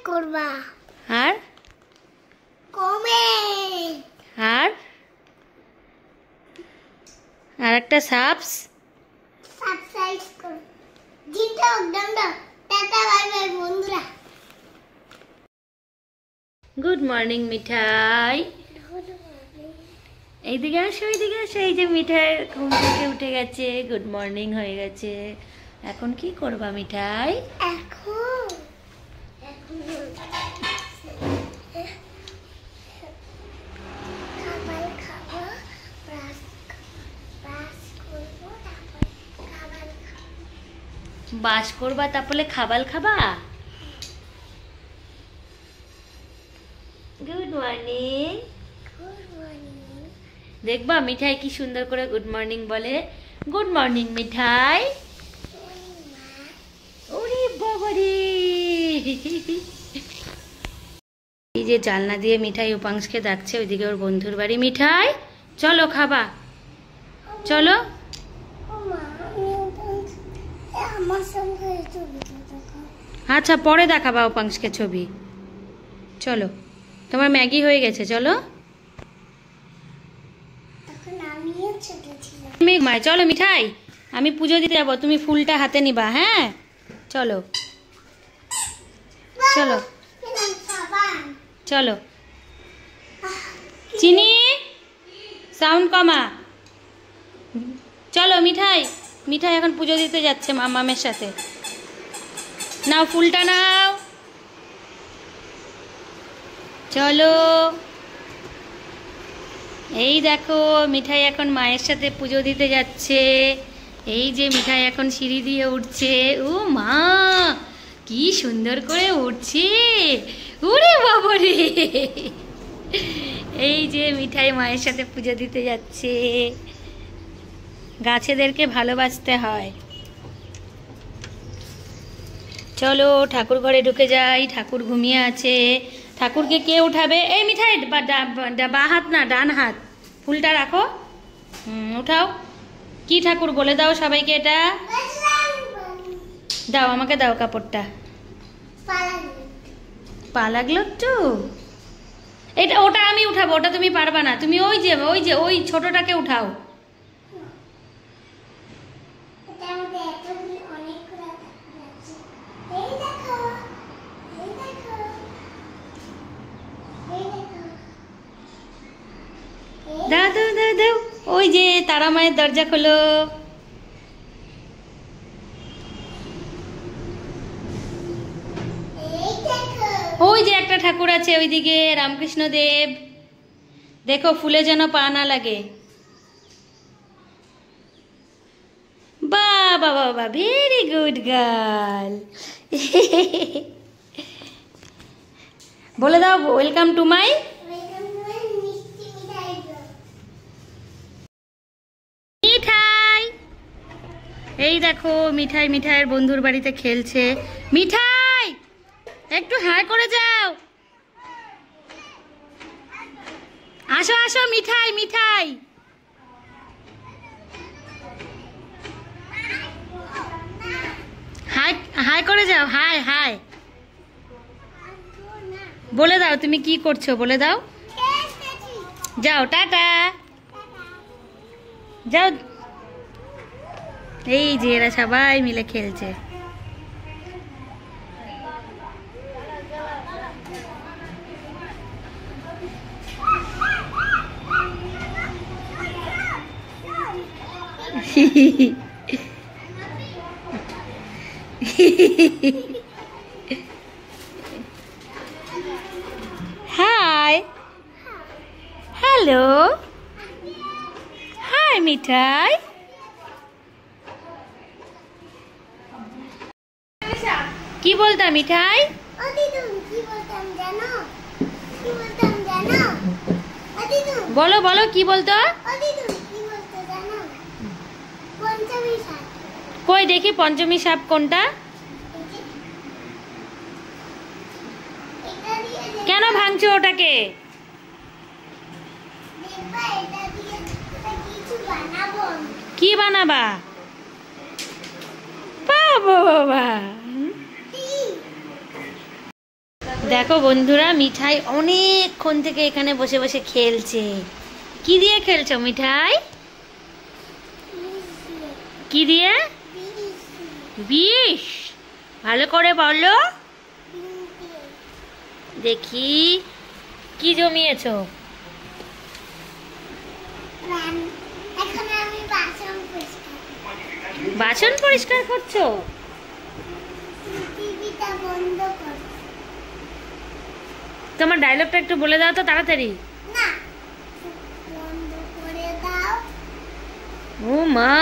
করবা আর কমেন্ট আর একটা সাবস্ক্রাইব করো জিতো দাও টাটা বাই বাই বন্ধুরা গুড মর্নিং মিঠাই এইদিকে আসো এই যে মিঠাই ঘুম থেকে উঠে গেছে গুড মর্নিং হয়ে গেছে এখন কি করবা মিঠাই এখন খাবার খাবো বাস করবা তারপরে খাবার খাবা গুড মর্নিং দেখবা মিঠাই কি সুন্দর করে গুড মর্নিং বলে গুড মর্নিং মিঠাই ওরে বাবারে এই যে জানলা দিয়ে মিঠাই উপাংশকে ডাকছে ওইদিকে ওর বন্ধুর বাড়ি মিঠাই চলো খাবা চলো আচ্ছা পরে দেখাবা উপাংশকে ছবি চলো তোমার ম্যাগি হয়ে গেছে চলো চলো মিঠাই আমি পুজো দিতে যাবো তুমি ফুলটা হাতে নিবা হ্যাঁ চলো চলো চলো চিনি সাউন্ড কমা চলো মিঠাই এখন পুজো দিতে যাচ্ছে মামামের সাথে নাও ফুলটা নাও চলো এই দেখো মিঠাই এখন মায়ের সাথে পুজো দিতে যাচ্ছে এই যে মিঠাই এখন সিঁড়ি দিয়ে উঠছে ও মা কি সুন্দর করে উঠছে ওরে বাবারে এই যে মিঠাই মায়ের সাথে পুজো দিতে যাচ্ছে গাছেদেরকে ভালোবাসতে হয় চলো ঠাকুর ঘরে ঢুকে যাই ঠাকুর ঘুমিয়ে আছে ঠাকুরকে কে উঠাবে এই মিঠাই বা হাত না ডান হাত ফুলটা রাখো উঠাও কি ঠাকুর বলে দাও সবাইকে এটা দাও আমাকে দাও কাপড়টা পা লাগলো একটু এটা ওটা আমি উঠাবো ওটা তুমি পারবা না তুমি ওই ছোটটাকে উঠাও দাও ওই যে তারা মায়ের দরজা খোলো ওই যে একটা ঠাকুর আছে ওইদিকে রামকৃষ্ণ দেব দেখো ফুলে যেন পা না লাগে বাবা বাবা ভেরি গুড গার্ল বলে দাও ওয়েলকাম টু মাই মিঠাই এই দেখো মিঠাইয়ের বন্ধুর বাড়িতে খেলছে মিঠাই একটু হাই করে যাও আসো মিঠাই হাই করে যাও হাই বলে দাও তুমি কি করছো বলে দাও যাও টাটা যাও এই যে এরা সবাই মিলে খেলছে হাই হ্যালো হাই মিঠাই কি বলতাম মিঠাই বলো কি বলতো কই দেখি পঞ্চমী সাপ কোনটা কেন ভাঙছো ওটাকে কি বানাবা বাবা দেখো বন্ধুরা, মিঠাই অনেকক্ষণ থেকে এখানে বসে বসে খেলছে। কি দিয়ে খেলছো মিঠাই? কি দিয়ে? বিষ। ভালো করে বলো দেখি, কি জমিয়েছো? বাসন পরিষ্কার করছো? তোমার ডায়লগটা একটু বলে দাও তো তাড়াতাড়ি। ও মা,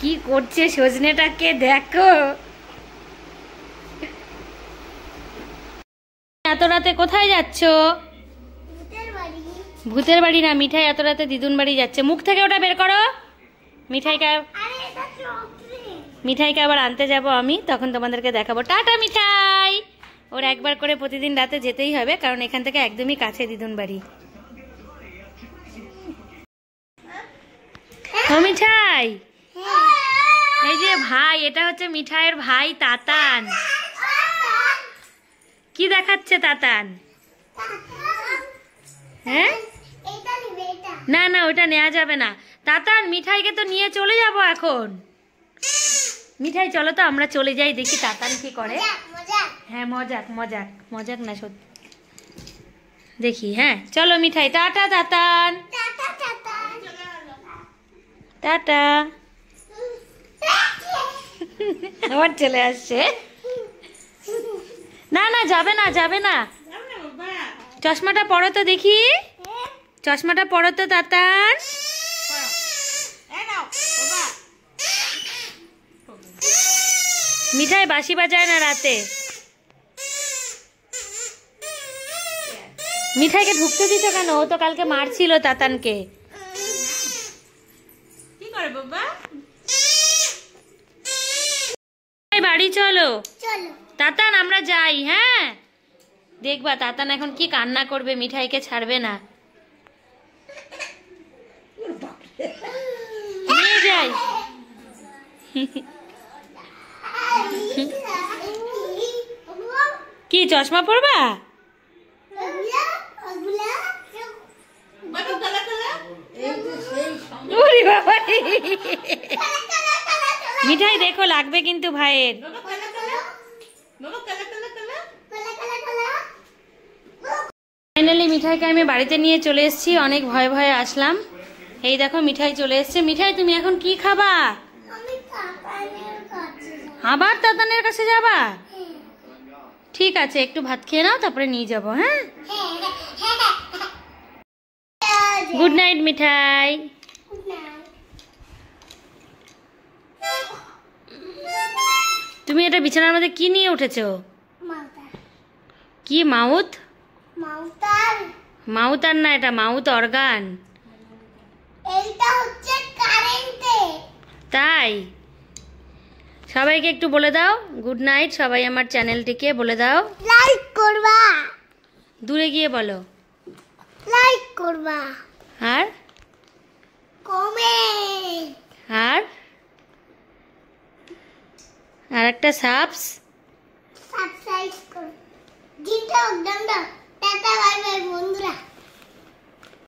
কি করছে সজনেটাকে দেখো। এত রাতে কোথায় যাচ্ছো? ভূতের বাড়ি না মিঠাই, এত রাতে দিদুন বাড়ি যাচ্ছে। মুখ থেকে ওটা বের করো। মিঠাইকে আবার আনতে যাব আমি, তখন তোমাদেরকে দেখাবো। টাটা মিঠাই। ওর একবার করে প্রতিদিন রাতে যেতেই হবে, কারণ এখান থেকে একদমই কাছে দিদুন বাড়ি। ও মিঠাই, এই যে ভাই, এটা হচ্ছে মিঠাইয়ের ভাই তাতান। কি দেখাচ্ছে তাতান? হ্যাঁ, না না, ওটা নেওয়া যাবে না। তাতান, মিঠাইকে তো নিয়ে চলে যাব এখন। মিঠাই চলো তো আমরা চলে যাই, দেখি তাতান কি করে। হ্যাঁ, মজাক মজাক মজাক না, সত্যি দেখি। হ্যাঁ চলো মিঠাই, টাটা তাতান। টাটা। আবার চলে আসছে। না না, যাবে না যাবে না। চশমাটা পরো তো দেখি, চশমাটা পরো তো তাতান। মিঠাই বাঁশি বাজায় না রাতে। মিঠাইকে ঢুকতে দিত কেন? ও তো কালকে মারছিল তাতানকে। কি করে বাবা? বাড়ি চলো তাতান, আমরা যাই। হ্যাঁ, দেখবা তাতান এখন কি কান্না করবে, মিঠাইকে ছাড়বে না। নিয়ে যাই। কি চশমা পরবা? মিঠাই দেখো, লাগবে কিন্তু ভাইয়ের। ফাইনালি মিঠাইকে আমি বাড়িতে নিয়ে চলে এসেছি। অনেক ভয়ে ভয়ে আসলাম। এই দেখো মিঠাই চলে এসছে। মিঠাই, তুমি এখন কি খাবা? আবার তাতানের কাছে যাবা? ঠিক আছে, একটু ভাত খেয়ে নাও, তারপরে নিয়ে যাবো। হ্যাঁ, গুড নাইট মিঠাই। তুমি এটা বিছানার মধ্যে কি নিয়ে উঠেছো? কি মাউথ? মাউতার না, এটা মাউথ অর্গান। এইটা হচ্ছে কারেন্টে। তাই সবাইকে একটু বলে দাও গুড নাইট। সবাই আমার চ্যানেলটিকে বলে দাও লাইক করবা। দূরে গিয়ে বলো লাইক করবা, আর কমেন্ট, আর একটা সাবস্ক্রাইব করো। দিনটা একদম টাটা বাই বাই বন্ধুরা।